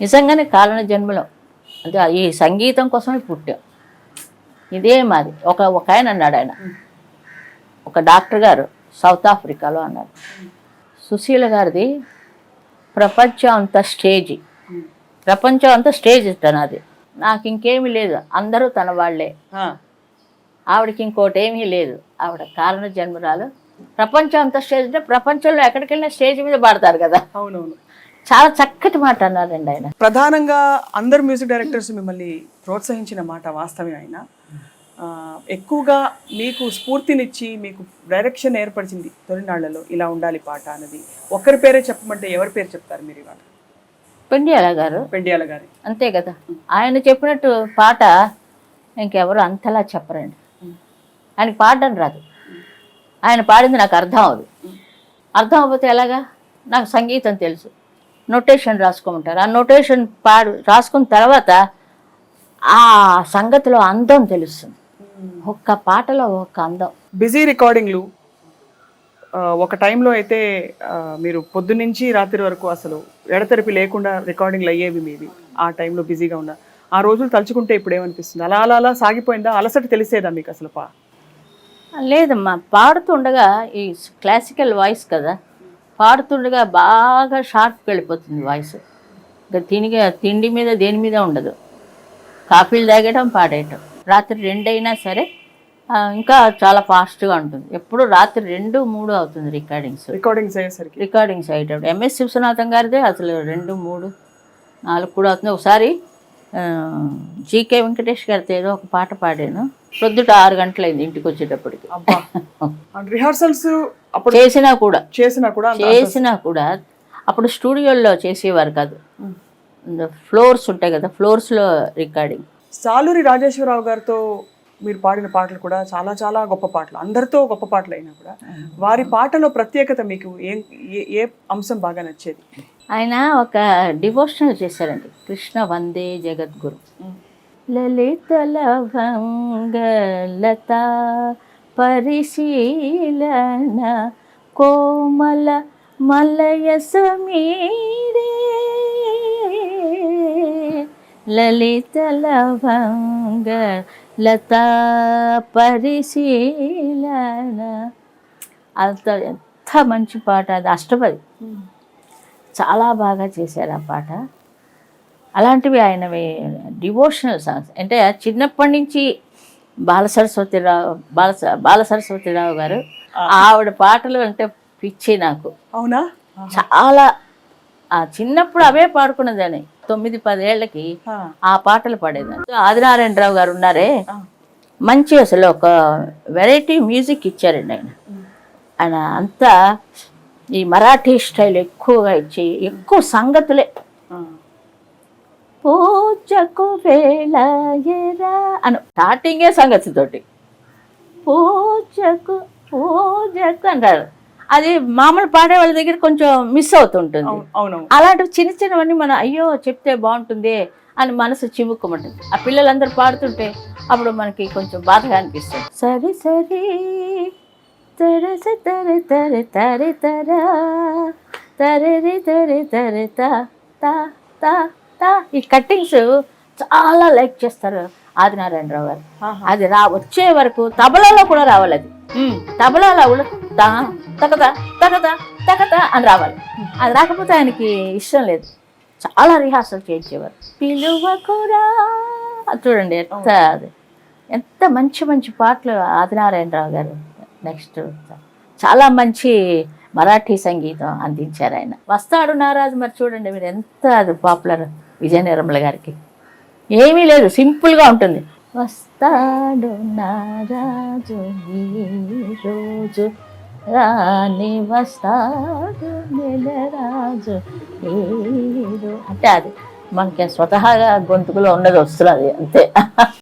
నిజంగానే కారణ జన్మలో అంటే ఈ సంగీతం కోసమే పుట్టాం. ఇదే మాది. ఒక ఆయన అన్నాడు, ఆయన ఒక డాక్టర్ గారు సౌత్ ఆఫ్రికాలో అన్నారు, సుశీల గారిది ప్రపంచం అంత స్టేజీ, ప్రపంచం అంతా స్టేజ్ తనది, నాకు ఇంకేమీ లేదు, అందరూ తన వాళ్ళే, ఆవిడకి ఇంకోటి ఏమీ లేదు, ఆవిడ కారణ జన్మరాలు. ప్రపంచం అంతా స్టేజ్ అంటే ప్రపంచంలో ఎక్కడికి వెళ్ళినా స్టేజ్ మీద పాడతారు కదా. అవునవును. చాలా చక్కటి మాట అన్నారండి ఆయన. ప్రధానంగా అందరు మ్యూజిక్ డైరెక్టర్స్ మిమ్మల్ని ప్రోత్సహించిన మాట వాస్తవమే. ఆయన ఎక్కువగా మీకు స్ఫూర్తినిచ్చి మీకు డైరెక్షన్ ఏర్పరిచింది తొలినాళ్లలో ఇలా ఉండాలి పాట అన్నది ఒక్కరి పేరే చెప్పమంటే ఎవరి పేరు చెప్తారు మీరు ఇవాళ? పెండియాల గారు. పెండియాల గారి. అంతే కదా, ఆయన చెప్పినట్టు పాట ఇంకెవరు అంతలా చెప్పరండి. ఆయనకి పాడడం రాదు, ఆయన పాడింది నాకు అర్థం అవ్వదు. అర్థం అవ్వకపోతే ఎలాగా? నాకు సంగీతం తెలుసు, నోటేషన్ రాసుకోమంటారు, ఆ నోటేషన్ రాసుకున్న తర్వాత ఆ సంగతిలో అందం తెలుస్తుంది. ఒక్క పాటలో ఒక్క అందం. బిజీ రికార్డింగ్లు ఒక టైంలో అయితే మీరు పొద్దున్నుంచి రాత్రి వరకు అసలు ఎడతెరిపి లేకుండా రికార్డింగ్లు అయ్యేవి మీవి. ఆ టైంలో బిజీగా ఉన్న ఆ రోజులు తలుచుకుంటే ఇప్పుడు ఏమనిపిస్తుంది? అలా అలా అలా సాగిపోయిందా? అలసట తెలిసేదా మీకు అసలు? లేదమ్మా, పాడుతుండగా ఈ క్లాసికల్ వాయిస్ కదా, పాడుతుండగా బాగా షార్ప్కి వెళ్ళిపోతుంది వాయిస్. ఇంకా తిండి మీద దేని మీద ఉండదు, కాఫీలు తాగేయడం పాడేయటం. రాత్రి 2 అయినా సరే ఇంకా చాలా ఫాస్ట్గా ఉంటుంది. ఎప్పుడు రాత్రి 2, 3 అవుతుంది రికార్డింగ్స్ అయ్యేటప్పుడు. ఎంఎస్ విశ్వనాథం గారిదే అసలు 2, 3, 4 కూడా అవుతుంది. ఒకసారి జీకే వెంకటేష్ గారితో ఏదో ఒక పాట పాడాను, ప్రొద్దుట 6 గంటలైంది ఇంటికి వచ్చేటప్పటికి. రిహార్సల్స్ చేసినా కూడా అప్పుడు స్టూడియోల్లో చేసేవారు కాదు, ఫ్లోర్స్ ఉంటాయి కదా, ఫ్లోర్స్లో రికార్డింగ్. సాలూరి రాజేశ్వరరావు గారితో మీరు పాడిన పాటలు కూడా చాలా చాలా గొప్ప పాటలు, అందరితో గొప్ప పాటలు అయినా కూడా వారి పాటలో ప్రత్యేకత మీకు ఏ అంశం బాగా నచ్చేది? ఆయన ఒక డివోషనల్ చేశారండి, కృష్ణ వందే జగద్గురు. లలిత లవంగలత పరిశీలన కోమల మలయ సమీరే, లలిత లవంగ లతా పరిశీలన. అంత ఎంత మంచి పాట అది, అష్టపది. చాలా బాగా చేశారు ఆ పాట. అలాంటివి ఆయనవి డివోషనల్ సాంగ్స్. అంటే చిన్నప్పటి నుంచి బాలసరస్వతిరావు గారు, ఆవిడ పాటలు అంటే పిచ్చి నాకు. అవునా? చాలా చిన్నప్పుడు అవే పాడుకున్నదాన్ని. 9-10 ఏళ్ళకి ఆ పాటలు పాడేదాన్ని. ఆదినారాయణరావు గారు ఉన్నారే, మంచి అసలు ఒక వెరైటీ మ్యూజిక్ ఇచ్చారండి ఆయన. ఆయన అంతా ఈ మరాఠీ స్టైల్ ఎక్కువగా ఇచ్చి ఎక్కువ సంగతులే. పూజకు వేళరా అను స్టార్టింగే సంగతితోటి పూజకు అంటారు. అది మామూలు పాడే వాళ్ళ దగ్గర కొంచెం మిస్ అవుతుంటుంది. అలాంటివి చిన్న చిన్నవన్నీ మనం అయ్యో చెప్తే బాగుంటుంది అని మనసు చివుక్కుమంటుంది. ఆ పిల్లలందరూ పాడుతుంటే అప్పుడు మనకి కొంచెం బాధగా అనిపిస్తుంది. సరి సరి తరస తర తర తరి తరా తరరి తరి తరి తా తా తా. ఈ కట్టింగ్స్ చాలా లైక్ చేస్తారు ఆదినారాయణరావు గారు. అది వచ్చే వరకు తబలాలో కూడా రావాలి. అది తబలాలో కూడా తగదా తగదా తగదా అని రావాలి. అది రాకపోతే ఆయనకి ఇష్టం లేదు. చాలా రిహార్సల్ చేయించేవారు. పిలువకురా చూడండి ఎంత మంచి మంచి పాటలు ఆదినారాయణరావు గారు. నెక్స్ట్ చాలా మంచి మరాఠీ సంగీతం అందించారు ఆయన. వస్తాడు నారాజు మరి చూడండి మీరు, ఎంత అది పాపులర్. విజయ నిర్మల గారికి ఏమీ లేదు, సింపుల్గా ఉంటుంది. వస్తాడు నారాజు ఈ రోజు రాని వస్తాడు నెలరాజు అంటే అది మనకి స్వతహాగా గొంతుకులో ఉన్నది వస్తున్నది అంతే.